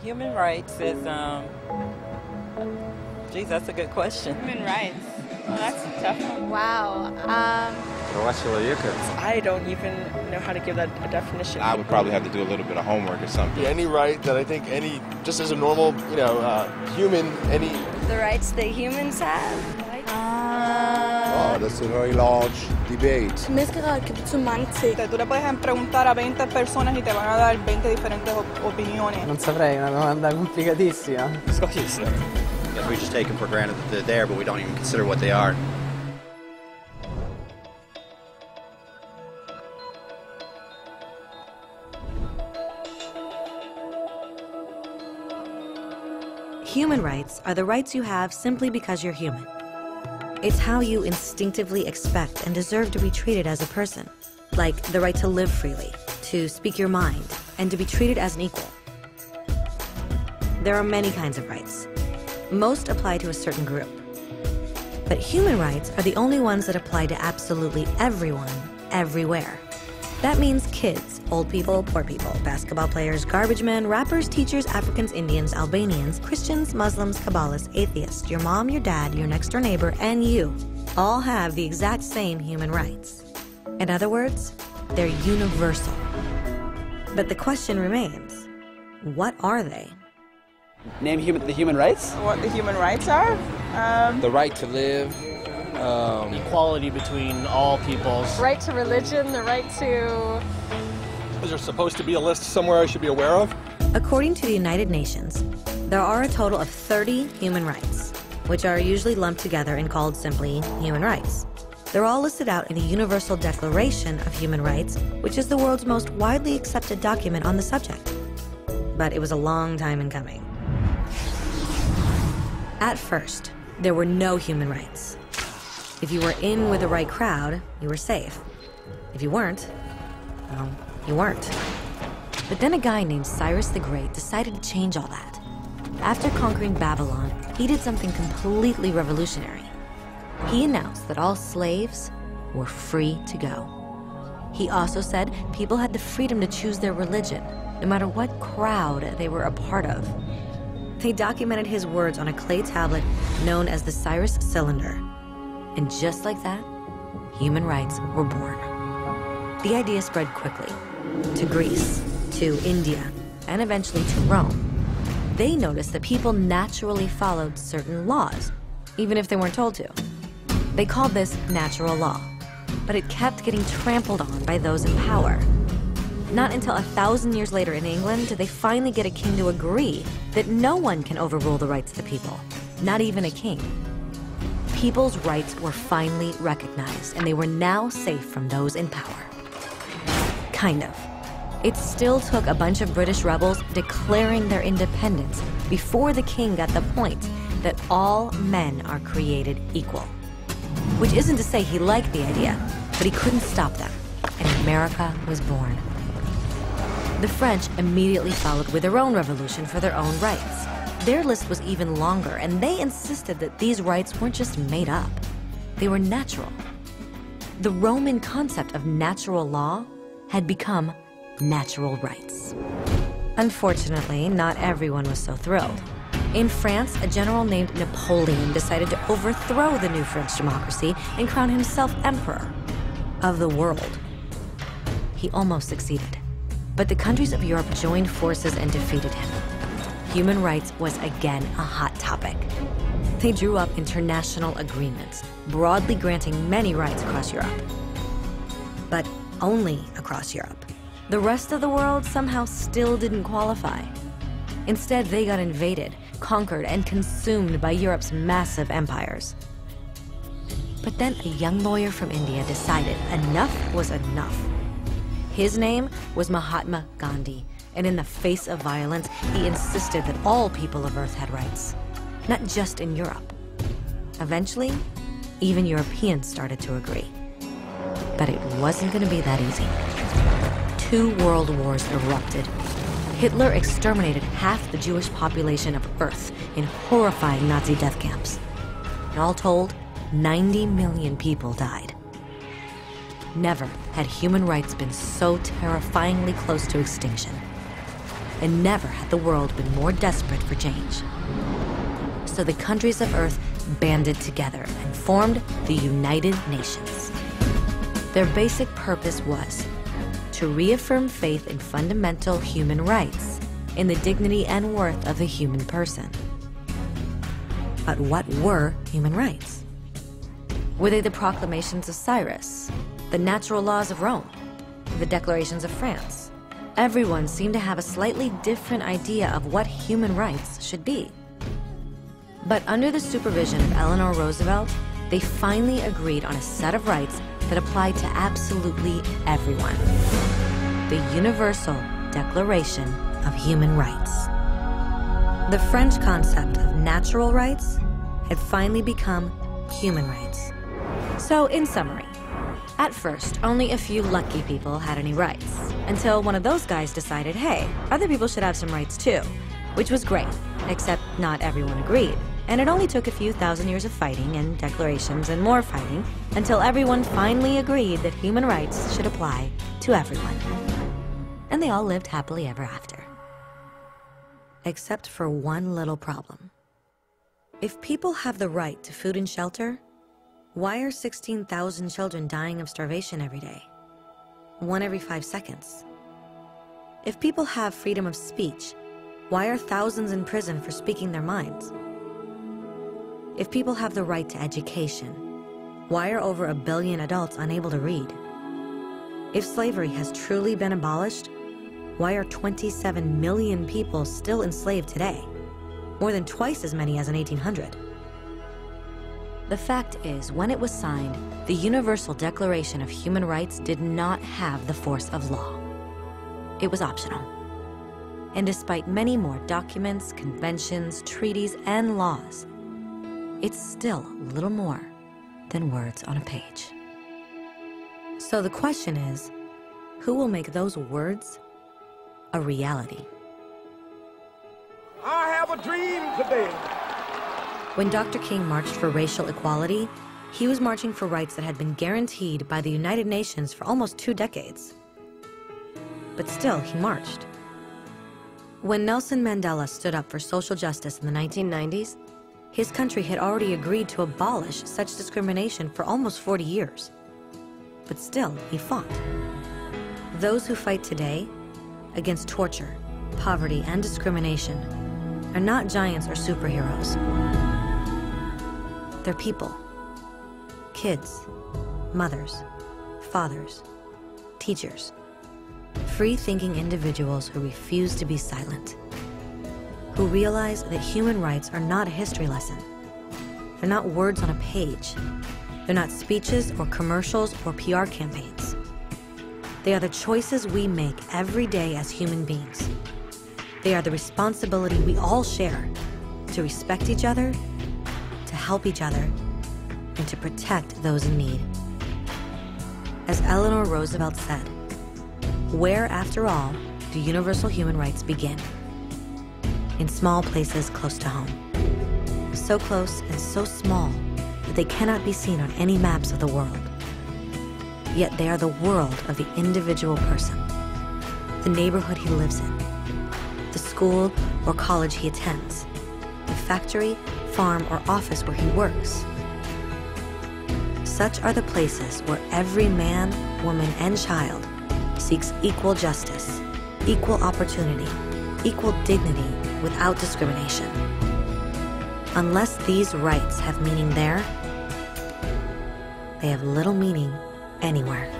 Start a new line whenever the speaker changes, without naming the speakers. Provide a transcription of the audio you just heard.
Human rights is, geez, that's a good question.
Human rights. Well, that's a tough one.
Wow.
I don't even know how to give that a definition.
I would probably have to do a little bit of homework or something.
Any right that I think just as a normal, human, any...
The rights that humans have?
Oh, that's a very large debate.
Mezcla que son mange ting.
Tú le puedes preguntar a 20 personas y te van a dar 20 diferentes opiniones.
Non saprei, una domanda complicatissima.
Yes, we just take them for granted that they're there, but we don't even consider what they are.
Human rights are the rights you have simply because you're human. It's how you instinctively expect and deserve to be treated as a person, like the right to live freely, to speak your mind, and to be treated as an equal. There are many kinds of rights. Most apply to a certain group. But human rights are the only ones that apply to absolutely everyone, everywhere. That means kids, old people, poor people, basketball players, garbage men, rappers, teachers, Africans, Indians, Albanians, Christians, Muslims, Kabbalists, atheists, your mom, your dad, your next door neighbor, and you all have the exact same human rights. In other words, they're universal. But the question remains, what are they?
Name the human rights?
What the human rights are?
The right to live.
Equality between all peoples.
Right to religion, the right to...
Is there supposed to be a list somewhere I should be aware of?
According to the United Nations, there are a total of 30 human rights, which are usually lumped together and called simply human rights. They're all listed out in the Universal Declaration of Human Rights, which is the world's most widely accepted document on the subject. But it was a long time in coming. At first, there were no human rights. If you were in with the right crowd, you were safe. If you weren't, well, you weren't. But then a guy named Cyrus the Great decided to change all that. After conquering Babylon, he did something completely revolutionary. He announced that all slaves were free to go. He also said people had the freedom to choose their religion, no matter what crowd they were a part of. They documented his words on a clay tablet known as the Cyrus Cylinder. And just like that, human rights were born. The idea spread quickly to Greece, to India, and eventually to Rome. They noticed that people naturally followed certain laws, even if they weren't told to. They called this natural law, but it kept getting trampled on by those in power. Not until 1,000 years later in England did they finally get a king to agree that no one can overrule the rights of the people, not even a king. People's rights were finally recognized, and they were now safe from those in power. Kind of. It still took a bunch of British rebels declaring their independence before the king got the point that all men are created equal. Which isn't to say he liked the idea, but he couldn't stop them, and America was born. The French immediately followed with their own revolution for their own rights. Their list was even longer, and they insisted that these rights weren't just made up. They were natural. The Roman concept of natural law had become natural rights. Unfortunately, not everyone was so thrilled. In France, a general named Napoleon decided to overthrow the new French democracy and crown himself emperor of the world. He almost succeeded, but the countries of Europe joined forces and defeated him. Human rights was again a hot topic. They drew up international agreements, broadly granting many rights across Europe. But only across Europe. The rest of the world somehow still didn't qualify. Instead, they got invaded, conquered, and consumed by Europe's massive empires. But then a young lawyer from India decided enough was enough. His name was Mahatma Gandhi, and in the face of violence, he insisted that all people of Earth had rights, not just in Europe. Eventually, even Europeans started to agree. But it wasn't going to be that easy. 2 world wars erupted. Hitler exterminated half the Jewish population of Earth in horrifying Nazi death camps. And all told, 90 million people died. Never had human rights been so terrifyingly close to extinction. and never had the world been more desperate for change. So the countries of Earth banded together and formed the United Nations. Their basic purpose was to reaffirm faith in fundamental human rights, in the dignity and worth of the human person. But what were human rights? Were they the proclamations of Cyrus, the natural laws of Rome, the declarations of France? Everyone seemed to have a slightly different idea of what human rights should be. But under the supervision of Eleanor Roosevelt, they finally agreed on a set of rights that applied to absolutely everyone. The Universal Declaration of Human Rights. The French concept of natural rights had finally become human rights. So, in summary, at first, only a few lucky people had any rights, until one of those guys decided, hey, other people should have some rights too, which was great, except not everyone agreed. And it only took a few thousand years of fighting and declarations and more fighting until everyone finally agreed that human rights should apply to everyone. And they all lived happily ever after. Except for one little problem. If people have the right to food and shelter, why are 16,000 children dying of starvation every day? 1 every 5 seconds. If people have freedom of speech, why are thousands in prison for speaking their minds? If people have the right to education, why are over 1 billion adults unable to read? If slavery has truly been abolished, why are 27 million people still enslaved today? More than twice as many as in 1800. The fact is, when it was signed, the Universal Declaration of Human Rights did not have the force of law. It was optional. And despite many more documents, conventions, treaties, and laws, it's still little more than words on a page. So the question is, who will make those words a reality?
I have a dream today.
When Dr. King marched for racial equality, he was marching for rights that had been guaranteed by the United Nations for almost 2 decades. But still, he marched. When Nelson Mandela stood up for social justice in the 1990s, his country had already agreed to abolish such discrimination for almost 40 years. But still, he fought. Those who fight today against torture, poverty, and discrimination are not giants or superheroes. They're people. Kids, mothers, fathers, teachers. Free-thinking individuals who refuse to be silent. Who realize that human rights are not a history lesson. They're not words on a page. They're not speeches or commercials or PR campaigns. They are the choices we make every day as human beings. They are the responsibility we all share to respect each other, to help each other, and to protect those in need. As Eleanor Roosevelt said, where, after all, do universal human rights begin? In small places close to home. So close and so small that they cannot be seen on any maps of the world. Yet they are the world of the individual person, the neighborhood he lives in, the school or college he attends, the factory, farm, or office where he works. Such are the places where every man, woman, and child seeks equal justice, equal opportunity, equal dignity without discrimination. Unless these rights have meaning there, they have little meaning anywhere.